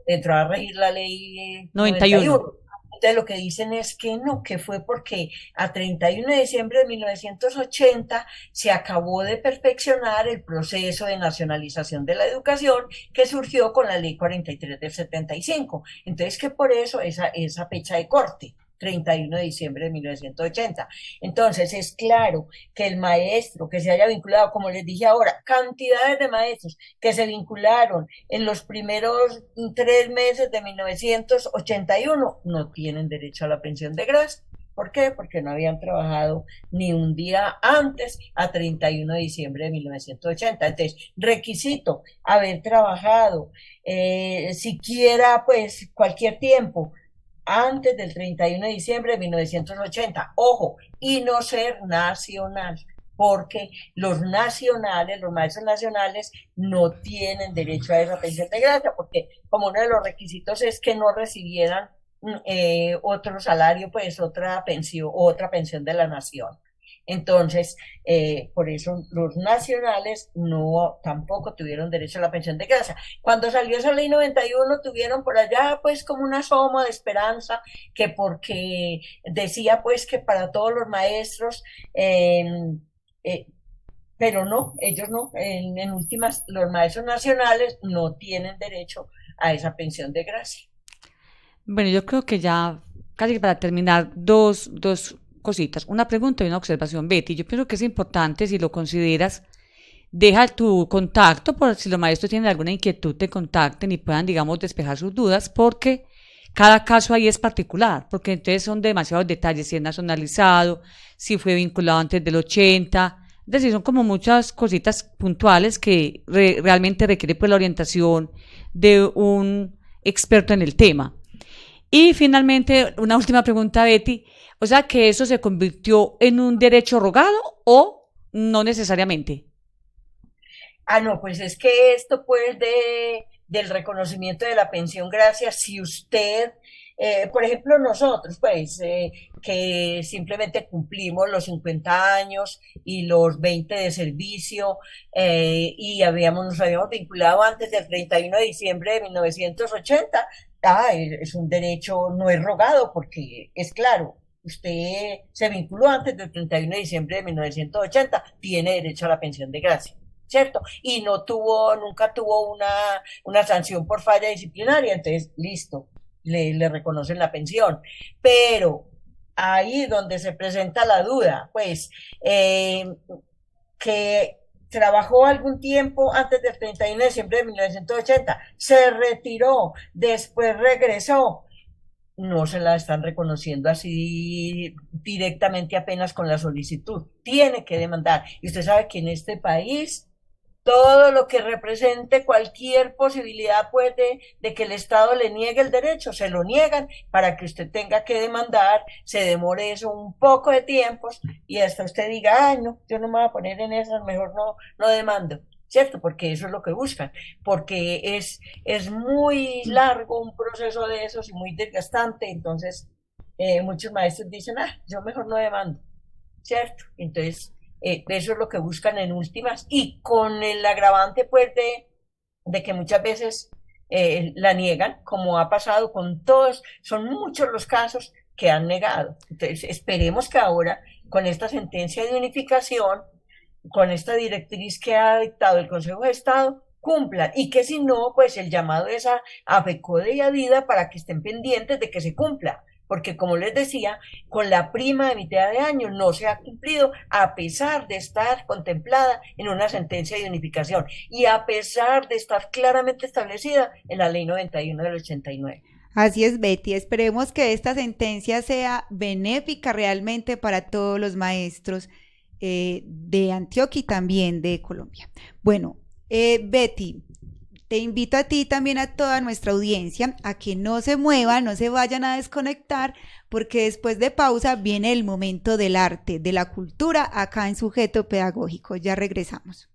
S5: entró a regir la ley 91. Entonces lo que dicen es que no, que fue porque a 31 de diciembre de 1980 se acabó de perfeccionar el proceso de nacionalización de la educación que surgió con la ley 43 del 75. Entonces que por eso esa fecha de corte. 31 de diciembre de 1980. Entonces, es claro que el maestro que se haya vinculado, como les dije ahora, cantidades de maestros que se vincularon en los primeros 3 meses de 1981 no tienen derecho a la pensión de gracia. ¿Por qué? Porque no habían trabajado ni un día antes a 31 de diciembre de 1980. Entonces, requisito haber trabajado siquiera pues cualquier tiempo antes del 31 de diciembre de 1980. Ojo, y no ser nacional, porque los maestros nacionales, no tienen derecho a esa pensión de gracia, porque como uno de los requisitos es que no recibieran otro salario, pues otra pensión de la nación. Entonces, por eso los nacionales tampoco tuvieron derecho a la pensión de gracia. Cuando salió esa ley 91, tuvieron por allá pues como una asoma de esperanza, que porque decía pues que para todos los maestros, pero no, ellos no, en últimas, los maestros nacionales no tienen derecho a esa pensión de gracia.
S4: Bueno, yo creo que ya, casi para terminar, dos cositas, una pregunta y una observación. Betty, yo pienso que es importante, si lo consideras, deja tu contacto, por si los maestros tienen alguna inquietud, te contacten y puedan, digamos, despejar sus dudas, porque cada caso ahí es particular, porque entonces son demasiados detalles, si es nacionalizado, si fue vinculado antes del 80, es decir, son como muchas cositas puntuales que realmente requiere pues la orientación de un experto en el tema. Y finalmente, una última pregunta, Betty, o sea, ¿que eso se convirtió en un derecho rogado o no necesariamente?
S5: No, pues es que esto pues del reconocimiento de la pensión gracias, si usted, por ejemplo nosotros pues que simplemente cumplimos los 50 años y los 20 de servicio y nos habíamos vinculado antes del 31 de diciembre de 1980, es un derecho, no es rogado porque es claro. Usted se vinculó antes del 31 de diciembre de 1980, tiene derecho a la pensión de gracia, ¿cierto? Y nunca tuvo una sanción por falla disciplinaria, entonces, listo, le reconocen la pensión. Pero ahí donde se presenta la duda, pues, que trabajó algún tiempo antes del 31 de diciembre de 1980, se retiró, después regresó, no se la están reconociendo así directamente apenas con la solicitud. Tiene que demandar. Y usted sabe que en este país todo lo que represente cualquier posibilidad pues de que el Estado le niegue el derecho, se lo niegan para que usted tenga que demandar, se demore eso un poco de tiempos y hasta usted diga, ay no, yo no me voy a poner en esas, mejor no demando. ¿Cierto? Porque eso es lo que buscan, porque es muy largo un proceso de esos y muy desgastante, entonces muchos maestros dicen, yo mejor no demando, ¿cierto? Entonces, eso es lo que buscan en últimas, y con el agravante pues de que muchas veces la niegan, como ha pasado con todos, son muchos los casos que han negado. Entonces, esperemos que ahora, con esta sentencia de unificación, con esta directriz que ha dictado el Consejo de Estado, cumplan, y que si no, pues el llamado es a FECODE y a DIDA para que estén pendientes de que se cumpla, porque como les decía, con la prima de mitad de año no se ha cumplido, a pesar de estar contemplada en una sentencia de unificación y a pesar de estar claramente establecida en la Ley 91 del 89.
S3: Así es, Betty, esperemos que esta sentencia sea benéfica realmente para todos los maestros de Antioquia y también de Colombia. Bueno, Betty, te invito a ti también, a toda nuestra audiencia, a que no se muevan, no se vayan a desconectar, porque después de pausa viene el momento del arte, de la cultura, acá en Sujeto Pedagógico. Ya regresamos.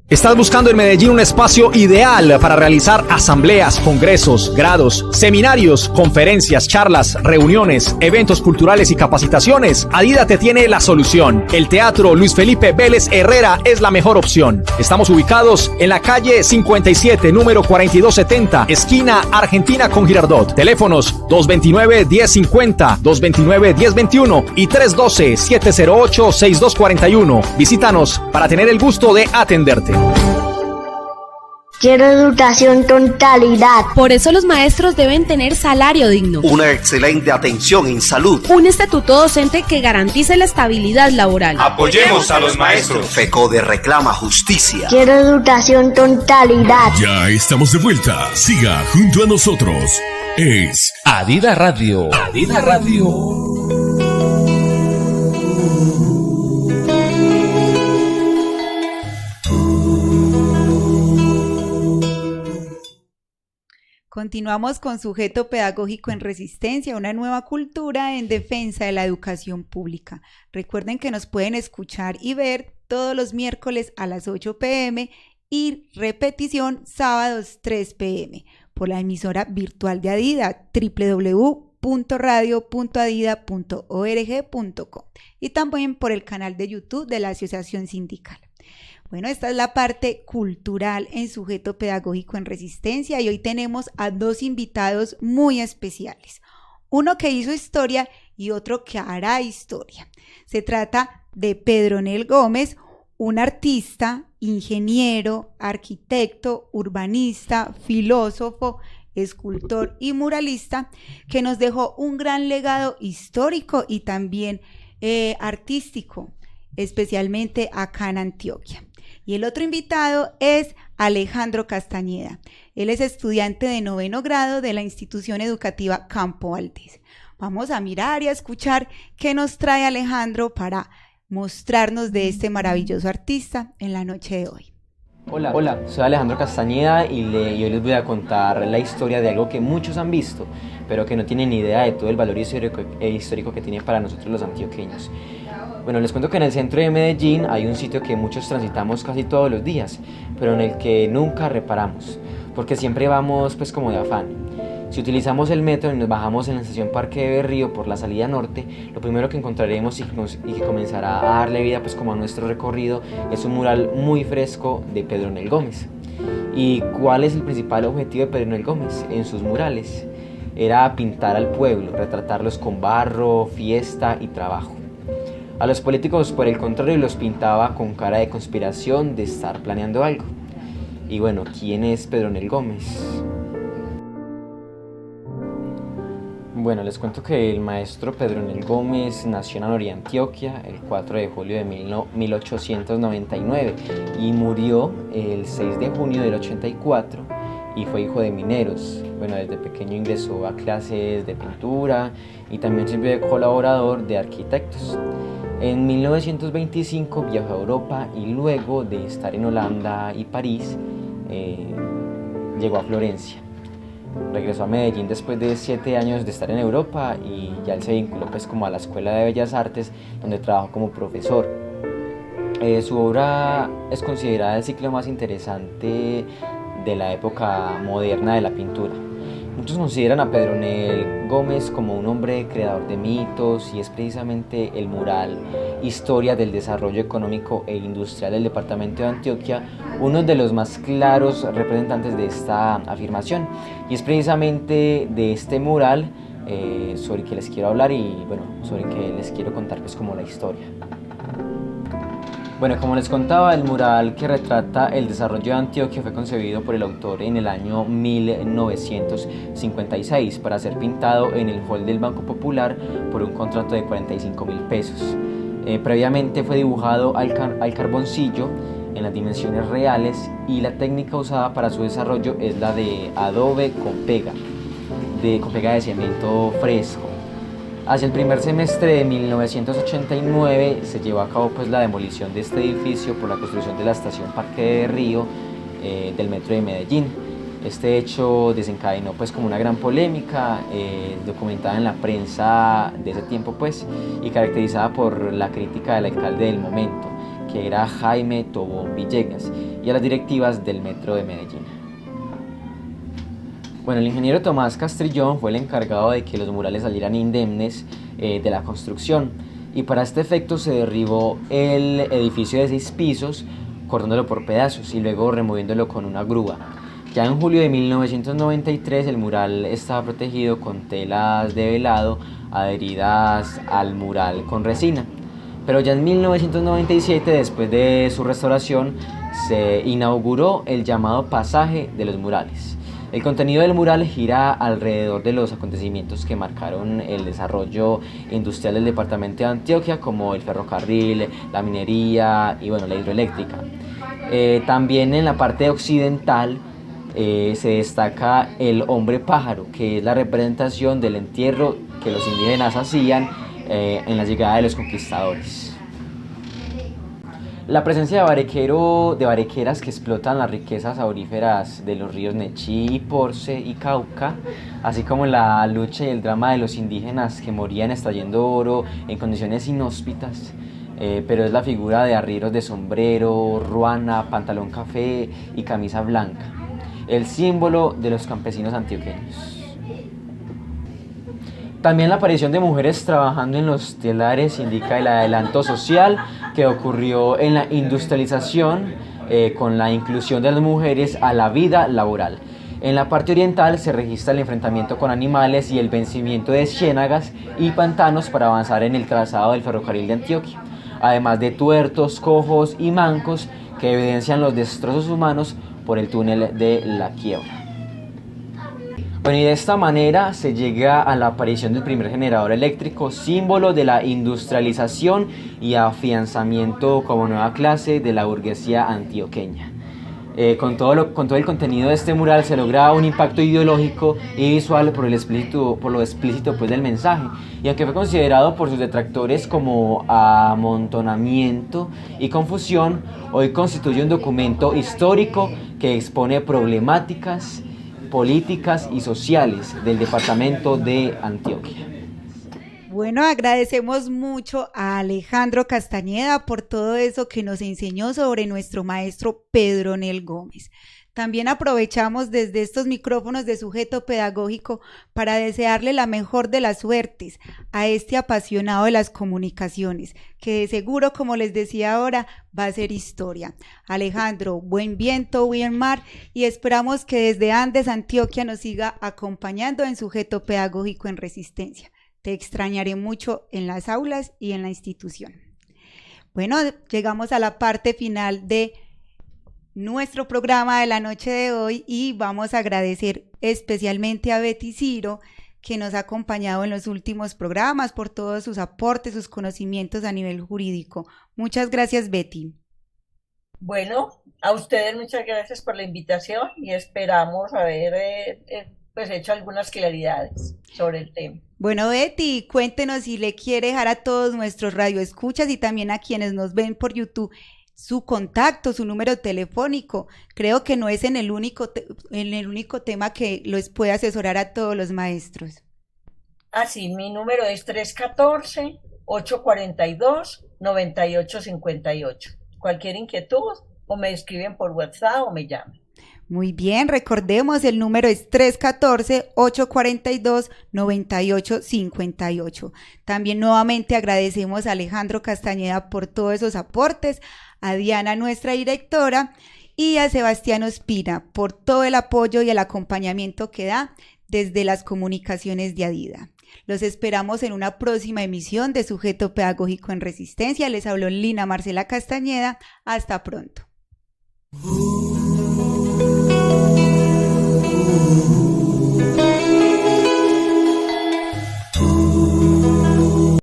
S13: ¿Estás buscando en Medellín un espacio ideal para realizar asambleas, congresos, grados, seminarios, conferencias, charlas, reuniones, eventos culturales y capacitaciones? Adida te tiene la solución. El Teatro Luis Felipe Vélez Herrera es la mejor opción. Estamos ubicados en la calle 57, número 4270, esquina Argentina con Girardot. Teléfonos 229-1050, 229-1021 y 312-708-6241. Visítanos para tener el gusto de atenderte.
S9: Quiero educación con calidad.
S10: Por eso los maestros deben tener salario digno,
S11: una excelente atención en salud,
S10: un estatuto docente que garantice la estabilidad laboral.
S12: Apoyemos a los maestros.
S11: FECODE reclama justicia.
S9: Quiero educación con calidad.
S14: Ya estamos de vuelta. Siga junto a nosotros. Es
S8: Adida Radio. Adida Radio.
S3: Continuamos con Sujeto Pedagógico en Resistencia, una nueva cultura en defensa de la educación pública. Recuerden que nos pueden escuchar y ver todos los miércoles a las 8 p.m. y repetición sábados 3 p.m. por la emisora virtual de Adida, www.radio.adida.org.co, y también por el canal de YouTube de la Asociación Sindical. Bueno, esta es la parte cultural en Sujeto Pedagógico en Resistencia y hoy tenemos a dos invitados muy especiales. Uno que hizo historia y otro que hará historia. Se trata de Pedronel Gómez, un artista, ingeniero, arquitecto, urbanista, filósofo, escultor y muralista que nos dejó un gran legado histórico y también artístico, especialmente acá en Antioquia. Y el otro invitado es Alejandro Castañeda. Él es estudiante de 9º grado de la institución educativa Campo Valdés. Vamos a mirar y a escuchar qué nos trae Alejandro para mostrarnos de este maravilloso artista en la noche de hoy.
S19: Hola, soy Alejandro Castañeda y hoy les voy a contar la historia de algo que muchos han visto, pero que no tienen ni idea de todo el valor histórico que tiene para nosotros los antioqueños. Bueno, les cuento que en el centro de Medellín hay un sitio que muchos transitamos casi todos los días, pero en el que nunca reparamos, porque siempre vamos pues como de afán. Si utilizamos el metro y nos bajamos en la estación Parque de Berrío por la salida norte, lo primero que encontraremos y que comenzará a darle vida pues como a nuestro recorrido es un mural muy fresco de Pedronel Gómez. ¿Y cuál es el principal objetivo de Pedronel Gómez en sus murales? Era pintar al pueblo, retratarlos con barro, fiesta y trabajo. A los políticos, por el contrario, los pintaba con cara de conspiración, de estar planeando algo. Y bueno, ¿quién es Pedronel Gómez? Bueno, les cuento que el maestro Pedronel Gómez nació en Anorí, Antioquia, el 4 de julio de 1899 y murió el 6 de junio del 84 y fue hijo de mineros. Bueno, desde pequeño ingresó a clases de pintura y también sirvió de colaborador de arquitectos. En 1925 viajó a Europa y luego de estar en Holanda y París, llegó a Florencia. Regresó a Medellín después de 7 años de estar en Europa y ya él se vinculó pues como a la Escuela de Bellas Artes, donde trabajó como profesor. Su obra es considerada el ciclo más interesante de la época moderna de la pintura. Muchos consideran a Pedronel Gómez como un hombre creador de mitos y es precisamente el mural Historia del Desarrollo Económico e Industrial del Departamento de Antioquia uno de los más claros representantes de esta afirmación. Y es precisamente de este mural sobre el que les quiero hablar y bueno, sobre el que les quiero contar pues como la historia. Bueno, como les contaba, el mural que retrata el desarrollo de Antioquia fue concebido por el autor en el año 1956 para ser pintado en el hall del Banco Popular por un contrato de 45.000 pesos. Previamente fue dibujado al carboncillo en las dimensiones reales y la técnica usada para su desarrollo es la de adobe con pega de cemento fresco. Hacia el primer semestre de 1989 se llevó a cabo pues la demolición de este edificio por la construcción de la estación Parque de Berrío del metro de Medellín. Este hecho desencadenó pues como una gran polémica documentada en la prensa de ese tiempo pues y caracterizada por la crítica del alcalde del momento, que era Jaime Tobón Villegas, y a las directivas del metro de Medellín. Bueno, el ingeniero Tomás Castrillón fue el encargado de que los murales salieran indemnes de la construcción y para este efecto se derribó el edificio de 6 pisos cortándolo por pedazos y luego removiéndolo con una grúa. Ya en julio de 1993 el mural estaba protegido con telas de velado adheridas al mural con resina. Pero ya en 1997, después de su restauración, se inauguró el llamado pasaje de los murales. El contenido del mural gira alrededor de los acontecimientos que marcaron el desarrollo industrial del departamento de Antioquia, como el ferrocarril, la minería y bueno, la hidroeléctrica. También en la parte occidental se destaca el hombre pájaro, que es la representación del entierro que los indígenas hacían en la llegada de los conquistadores. La presencia de barequeras que explotan las riquezas auríferas de los ríos Nechí, Porce y Cauca, así como la lucha y el drama de los indígenas que morían extrayendo oro en condiciones inhóspitas, pero es la figura de arrieros de sombrero, ruana, pantalón café y camisa blanca, el símbolo de los campesinos antioqueños. También la aparición de mujeres trabajando en los telares indica el adelanto social que ocurrió en la industrialización con la inclusión de las mujeres a la vida laboral. En la parte oriental se registra el enfrentamiento con animales y el vencimiento de ciénagas y pantanos para avanzar en el trazado del ferrocarril de Antioquia, además de tuertos, cojos y mancos que evidencian los destrozos humanos por el túnel de la Quiebra. Bueno, y de esta manera se llega a la aparición del primer generador eléctrico, símbolo de la industrialización y afianzamiento como nueva clase de la burguesía antioqueña. Con todo el contenido de este mural se logra un impacto ideológico y visual por lo explícito pues, del mensaje, y aunque fue considerado por sus detractores como amontonamiento y confusión, hoy constituye un documento histórico que expone problemáticas políticas y sociales del departamento de Antioquia.
S3: Bueno, agradecemos mucho a Alejandro Castañeda por todo eso que nos enseñó sobre nuestro maestro Pedronel Gómez. También aprovechamos desde estos micrófonos de Sujeto Pedagógico para desearle la mejor de las suertes a este apasionado de las comunicaciones, que de seguro, como les decía ahora, va a ser historia. Alejandro, buen viento, buen mar, y esperamos que desde Andes, Antioquia, nos siga acompañando en Sujeto Pedagógico en Resistencia. Te extrañaré mucho en las aulas y en la institución. Bueno, llegamos a la parte final de nuestro programa de la noche de hoy y vamos a agradecer especialmente a Betty Ciro, que nos ha acompañado en los últimos programas por todos sus aportes, sus conocimientos a nivel jurídico. Muchas gracias, Betty.
S5: Bueno, a ustedes muchas gracias por la invitación y esperamos haber pues hecho algunas claridades sobre el tema.
S3: Bueno, Betty, cuéntenos si le quiere dejar a todos nuestros radioescuchas y también a quienes nos ven por YouTube su contacto, su número telefónico. Creo que no es en el único tema que los puede asesorar a todos los maestros.
S5: Sí, mi número es 314-842-9858. Cualquier inquietud, o me escriben por WhatsApp o me llaman.
S3: Muy bien, recordemos, el número es 314-842-9858. También nuevamente agradecemos a Alejandro Castañeda por todos esos aportes, a Diana, nuestra directora, y a Sebastián Ospina por todo el apoyo y el acompañamiento que da desde las comunicaciones de Adida. Los esperamos en una próxima emisión de Sujeto Pedagógico en Resistencia. Les habló Lina Marcela Castañeda. Hasta pronto.